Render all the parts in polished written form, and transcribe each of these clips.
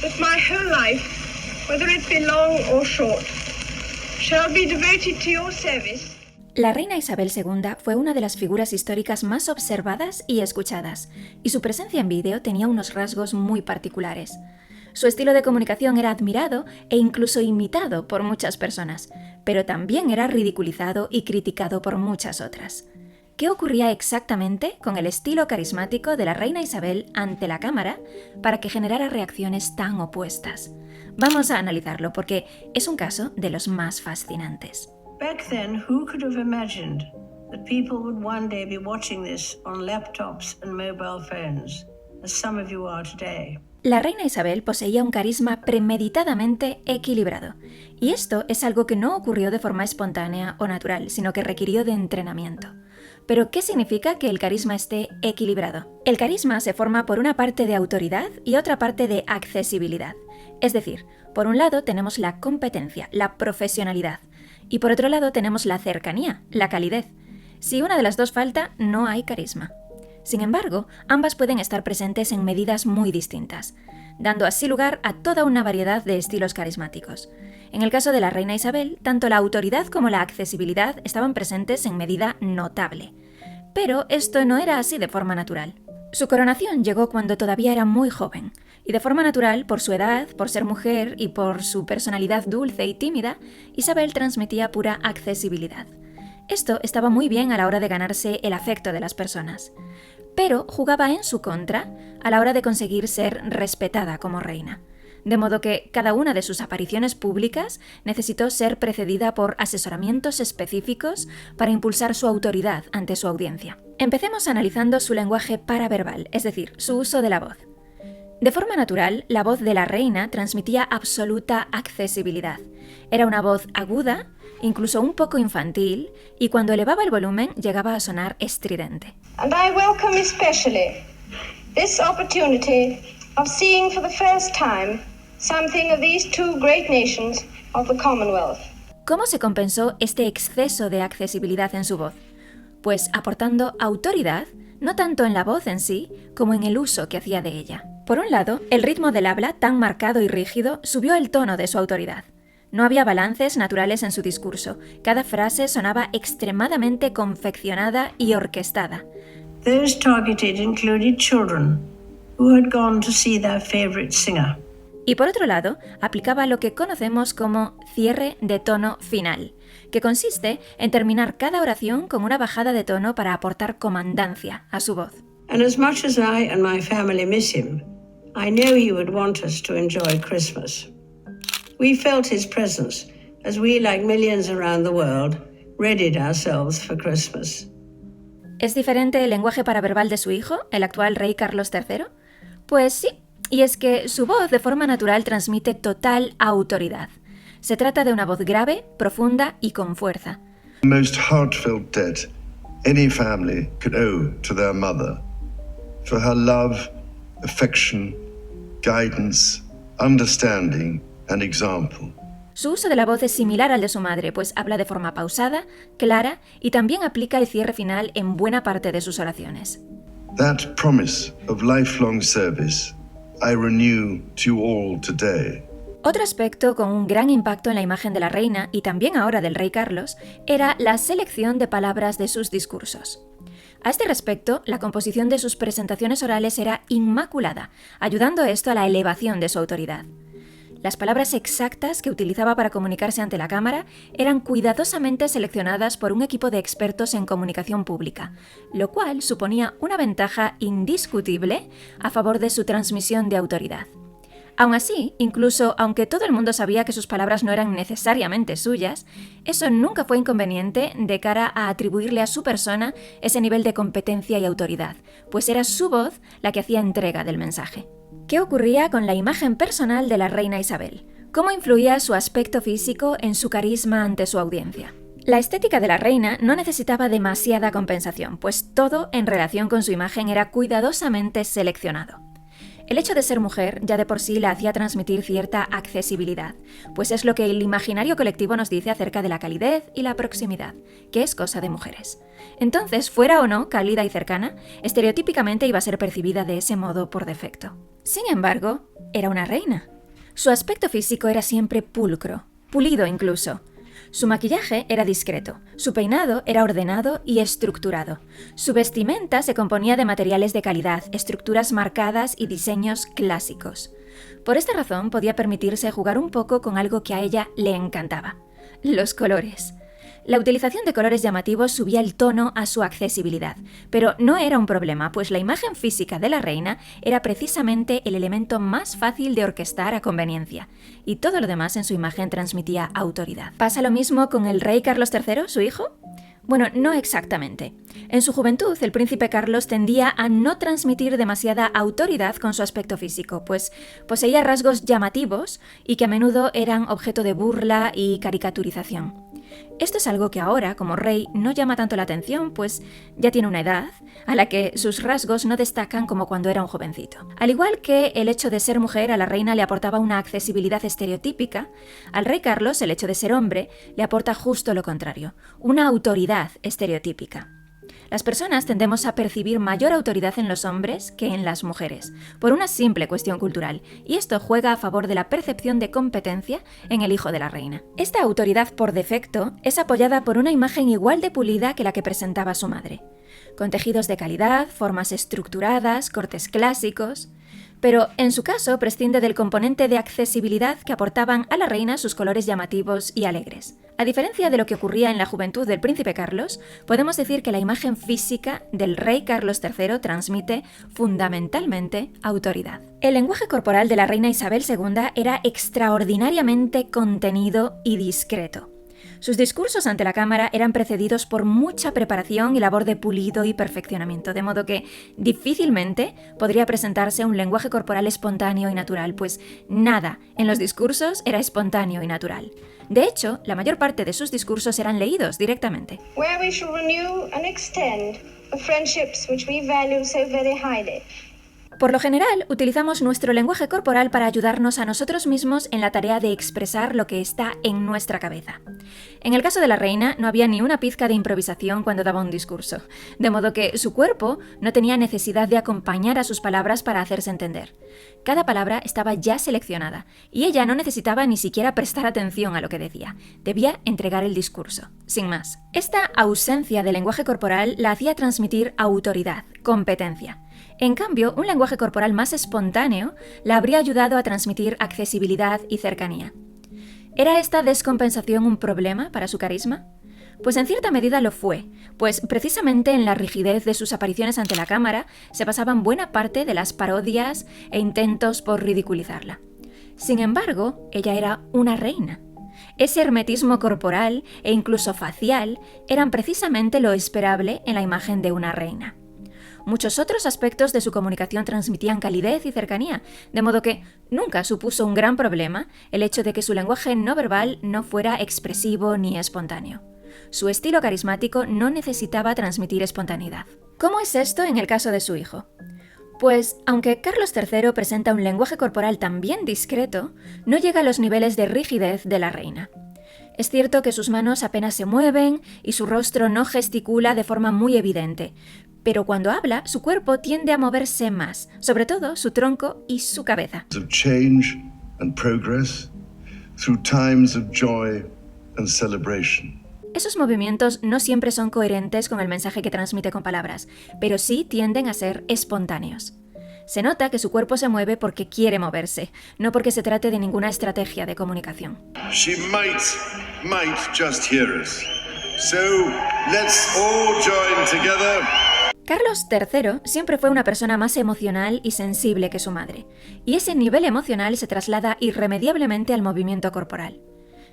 that my whole life, whether it be long or short, shall be devoted to your service. La reina Isabel II fue una de las figuras históricas más observadas y escuchadas, y su presencia en vídeo tenía unos rasgos muy particulares. Su estilo de comunicación era admirado e incluso imitado por muchas personas, pero también era ridiculizado y criticado por muchas otras. ¿Qué ocurría exactamente con el estilo carismático de la reina Isabel ante la cámara para que generara reacciones tan opuestas? Vamos a analizarlo porque es un caso de los más fascinantes. Back then, who could have imagined that people would one day be watching this on laptops and mobile phones, as some of you are today? La reina Isabel poseía un carisma premeditadamente equilibrado, y esto es algo que no ocurrió de forma espontánea o natural, sino que requirió de entrenamiento. Pero, ¿qué significa que el carisma esté equilibrado? El carisma se forma por una parte de autoridad y otra parte de accesibilidad. Es decir, por un lado tenemos la competencia, la profesionalidad, y por otro lado tenemos la cercanía, la calidez. Si una de las dos falta, no hay carisma. Sin embargo, ambas pueden estar presentes en medidas muy distintas, dando así lugar a toda una variedad de estilos carismáticos. En el caso de la reina Isabel, tanto la autoridad como la accesibilidad estaban presentes en medida notable. Pero esto no era así de forma natural. Su coronación llegó cuando todavía era muy joven, y de forma natural, por su edad, por ser mujer y por su personalidad dulce y tímida, Isabel transmitía pura accesibilidad. Esto estaba muy bien a la hora de ganarse el afecto de las personas, pero jugaba en su contra a la hora de conseguir ser respetada como reina. De modo que cada una de sus apariciones públicas necesitó ser precedida por asesoramientos específicos para impulsar su autoridad ante su audiencia. Empecemos analizando su lenguaje paraverbal, es decir, su uso de la voz. De forma natural, la voz de la reina transmitía absoluta accesibilidad. Era una voz aguda, incluso un poco infantil, y cuando elevaba el volumen llegaba a sonar estridente. And I welcome especially this opportunity of seeing for the first time something of these two great nations of the Commonwealth. ¿Cómo se compensó este exceso de accesibilidad en su voz? Pues aportando autoridad, no tanto en la voz en sí, como en el uso que hacía de ella. Por un lado, el ritmo del habla, tan marcado y rígido, subió el tono de su autoridad. No había balances naturales en su discurso. Cada frase sonaba extremadamente confeccionada y orquestada. Those targeted included children who had gone to see their favorite singer. Y por otro lado, aplicaba lo que conocemos como cierre de tono final, que consiste en terminar cada oración con una bajada de tono para aportar comandancia a su voz. And as much as I and my family miss him, I know he would want us to enjoy Christmas. We felt his presence as we, like millions around the world, readied ourselves for Christmas. ¿Es diferente el lenguaje paraverbal de su hijo, el actual rey Carlos III? Pues sí, y es que su voz de forma natural transmite total autoridad. Se trata de una voz grave, profunda y con fuerza. The most heartfelt debt any family could owe to their mother, for her love, affection, guidance, understanding and example. Su uso de la voz es similar al de su madre, pues habla de forma pausada, clara y también aplica el cierre final en buena parte de sus oraciones. That promise of lifelong service I renew to you all today. Otro aspecto con un gran impacto en la imagen de la reina y también ahora del rey Carlos era la selección de palabras de sus discursos. A este respecto, la composición de sus presentaciones orales era inmaculada, ayudando esto a la elevación de su autoridad. Las palabras exactas que utilizaba para comunicarse ante la cámara eran cuidadosamente seleccionadas por un equipo de expertos en comunicación pública, lo cual suponía una ventaja indiscutible a favor de su transmisión de autoridad. Aun así, incluso aunque todo el mundo sabía que sus palabras no eran necesariamente suyas, eso nunca fue inconveniente de cara a atribuirle a su persona ese nivel de competencia y autoridad, pues era su voz la que hacía entrega del mensaje. ¿Qué ocurría con la imagen personal de la reina Isabel? ¿Cómo influía su aspecto físico en su carisma ante su audiencia? La estética de la reina no necesitaba demasiada compensación, pues todo en relación con su imagen era cuidadosamente seleccionado. El hecho de ser mujer ya de por sí la hacía transmitir cierta accesibilidad, pues es lo que el imaginario colectivo nos dice acerca de la calidez y la proximidad, que es cosa de mujeres. Entonces, fuera o no cálida y cercana, estereotípicamente iba a ser percibida de ese modo por defecto. Sin embargo, era una reina, Su aspecto físico era siempre pulcro, pulido incluso. Su maquillaje era discreto, su peinado era ordenado y estructurado. Su vestimenta se componía de materiales de calidad, estructuras marcadas y diseños clásicos. Por esta razón podía permitirse jugar un poco con algo que a ella le encantaba: los colores. La utilización de colores llamativos subía el tono a su accesibilidad, pero no era un problema, pues la imagen física de la reina era precisamente el elemento más fácil de orquestar a conveniencia, y todo lo demás en su imagen transmitía autoridad. ¿Pasa lo mismo con el rey Carlos III, su hijo? Bueno, no exactamente. En su juventud, el príncipe Carlos tendía a no transmitir demasiada autoridad con su aspecto físico, pues poseía rasgos llamativos y que a menudo eran objeto de burla y caricaturización. Esto es algo que ahora, como rey, no llama tanto la atención, pues ya tiene una edad a la que sus rasgos no destacan como cuando era un jovencito. Al igual que el hecho de ser mujer a la reina le aportaba una accesibilidad estereotípica, al rey Carlos el hecho de ser hombre le aporta justo lo contrario, una autoridad estereotípica. Las personas tendemos a percibir mayor autoridad en los hombres que en las mujeres, por una simple cuestión cultural, y esto juega a favor de la percepción de competencia en el hijo de la reina. Esta autoridad por defecto es apoyada por una imagen igual de pulida que la que presentaba su madre, con tejidos de calidad, formas estructuradas, cortes clásicos. Pero en su caso prescinde del componente de accesibilidad que aportaban a la reina sus colores llamativos y alegres. A diferencia de lo que ocurría en la juventud del príncipe Carlos, podemos decir que la imagen física del rey Carlos III transmite fundamentalmente autoridad. El lenguaje corporal de la reina Isabel II era extraordinariamente contenido y discreto. Sus discursos ante la cámara eran precedidos por mucha preparación y labor de pulido y perfeccionamiento, de modo que difícilmente podría presentarse un lenguaje corporal espontáneo y natural, pues nada en los discursos era espontáneo y natural. De hecho, la mayor parte de sus discursos eran leídos directamente. Where we shall renew and extend the friendships which we value so very highly. Por lo general, utilizamos nuestro lenguaje corporal para ayudarnos a nosotros mismos en la tarea de expresar lo que está en nuestra cabeza. En el caso de la reina, no había ni una pizca de improvisación cuando daba un discurso, de modo que su cuerpo no tenía necesidad de acompañar a sus palabras para hacerse entender. Cada palabra estaba ya seleccionada, y ella no necesitaba ni siquiera prestar atención a lo que decía. Debía entregar el discurso, sin más. Esta ausencia de lenguaje corporal la hacía transmitir autoridad, competencia. En cambio, un lenguaje corporal más espontáneo la habría ayudado a transmitir accesibilidad y cercanía. ¿Era esta descompensación un problema para su carisma? Pues en cierta medida lo fue, pues precisamente en la rigidez de sus apariciones ante la cámara se basaban buena parte de las parodias e intentos por ridiculizarla. Sin embargo, ella era una reina. Ese hermetismo corporal e incluso facial eran precisamente lo esperable en la imagen de una reina. Muchos otros aspectos de su comunicación transmitían calidez y cercanía, de modo que nunca supuso un gran problema el hecho de que su lenguaje no verbal no fuera expresivo ni espontáneo. Su estilo carismático no necesitaba transmitir espontaneidad. ¿Cómo es esto en el caso de su hijo? Pues, aunque Carlos III presenta un lenguaje corporal también discreto, no llega a los niveles de rigidez de la reina. Es cierto que sus manos apenas se mueven y su rostro no gesticula de forma muy evidente, pero cuando habla, su cuerpo tiende a moverse más, sobre todo su tronco y su cabeza. Of change and progress through times of joy and celebration. Esos movimientos no siempre son coherentes con el mensaje que transmite con palabras, pero sí tienden a ser espontáneos. Se nota que su cuerpo se mueve porque quiere moverse, no porque se trate de ninguna estrategia de comunicación. She might just hear us. So let's all join together. Carlos III siempre fue una persona más emocional y sensible que su madre, y ese nivel emocional se traslada irremediablemente al movimiento corporal.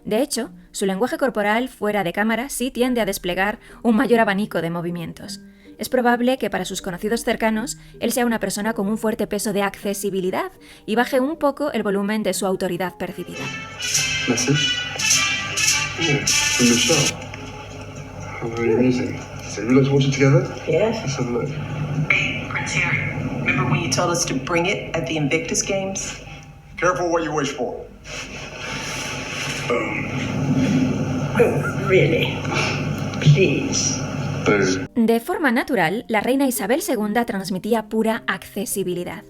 De hecho, su lenguaje corporal fuera de cámara sí tiende a desplegar un mayor abanico de movimientos. Es probable que para sus conocidos cercanos, él sea una persona con un fuerte peso de accesibilidad y baje un poco el volumen de su autoridad percibida. Message? Yeah, from Michelle. How very amusing. So we like to watch it together? Yes. Let's have a look. Hey, Prince Harry, remember when you told us to bring it at the Invictus Games? Careful what you wish for. Oh, really? Please. De forma natural, la reina Isabel II transmitía pura accesibilidad.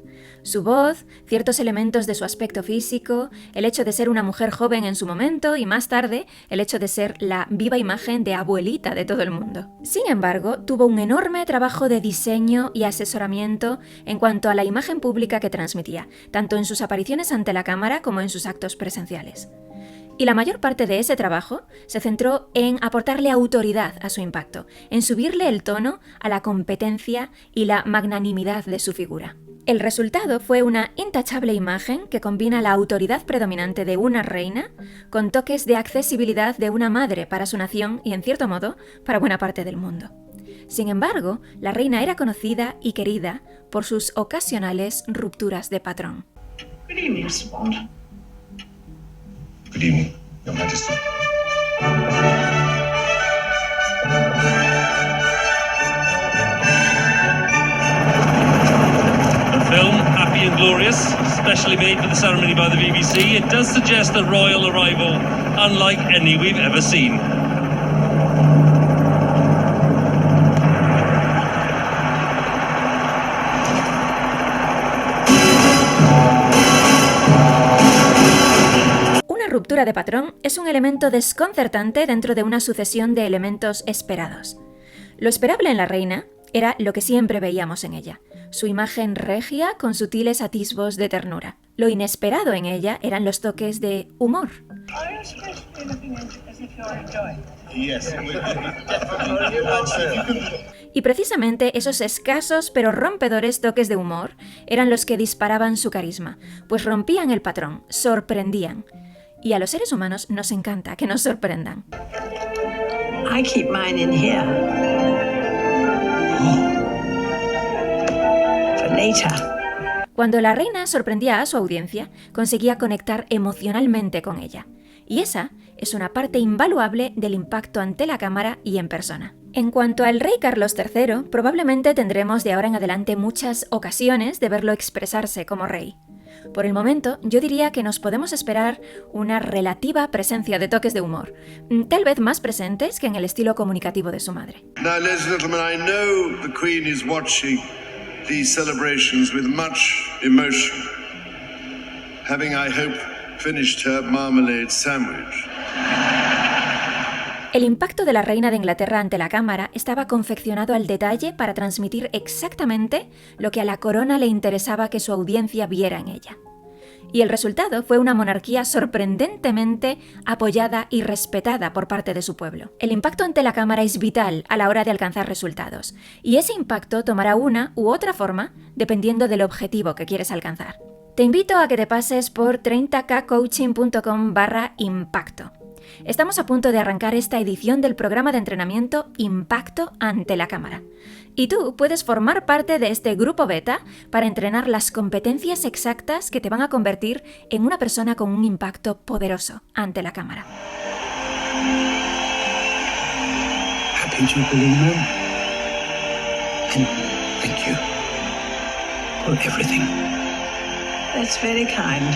Su voz, ciertos elementos de su aspecto físico, el hecho de ser una mujer joven en su momento y más tarde el hecho de ser la viva imagen de abuelita de todo el mundo. Sin embargo, tuvo un enorme trabajo de diseño y asesoramiento en cuanto a la imagen pública que transmitía, tanto en sus apariciones ante la cámara como en sus actos presenciales. Y la mayor parte de ese trabajo se centró en aportarle autoridad a su impacto, en subirle el tono a la competencia y la magnanimidad de su figura. El resultado fue una intachable imagen que combina la autoridad predominante de una reina con toques de accesibilidad de una madre para su nación y, en cierto modo, para buena parte del mundo. Sin embargo, la reina era conocida y querida por sus ocasionales rupturas de patrón. Good evening, Mr. Bond. Good evening, Your Majesty. Film, Happy and Glorious, specially made for the ceremony by the BBC, it does suggest a royal arrival unlike any we've ever seen. Una ruptura de patrón es un elemento desconcertante dentro de una sucesión de elementos esperados. Lo esperable en la reina era lo que siempre veíamos en ella, su imagen regia con sutiles atisbos de ternura. Lo inesperado en ella eran los toques de humor. Y precisamente esos escasos pero rompedores toques de humor eran los que disparaban su carisma, pues rompían el patrón, sorprendían. Y a los seres humanos nos encanta que nos sorprendan. I keep mine in here. For later. Cuando la reina sorprendía a su audiencia, conseguía conectar emocionalmente con ella. Y esa es una parte invaluable del impacto ante la cámara y en persona. En cuanto al rey Carlos III, probablemente tendremos de ahora en adelante muchas ocasiones de verlo expresarse como rey. Por el momento, yo diría que nos podemos esperar una relativa presencia de toques de humor, tal vez más presentes que en el estilo comunicativo de su madre. Now, ladies and gentlemen, I know the Queen is watching these celebrations with much emotion, having, I hope, finished her marmalade sandwich. El impacto de la reina de Inglaterra ante la cámara estaba confeccionado al detalle para transmitir exactamente lo que a la corona le interesaba que su audiencia viera en ella. Y el resultado fue una monarquía sorprendentemente apoyada y respetada por parte de su pueblo. El impacto ante la cámara es vital a la hora de alcanzar resultados, y ese impacto tomará una u otra forma dependiendo del objetivo que quieres alcanzar. Te invito a que te pases por 30kcoaching.com/impacto. Estamos a punto de arrancar esta edición del programa de entrenamiento Impacto ante la cámara. Y tú puedes formar parte de este grupo beta para entrenar las competencias exactas que te van a convertir en una persona con un impacto poderoso ante la cámara. Happy Jubilee, Mum. And thank you for everything. That's very kind.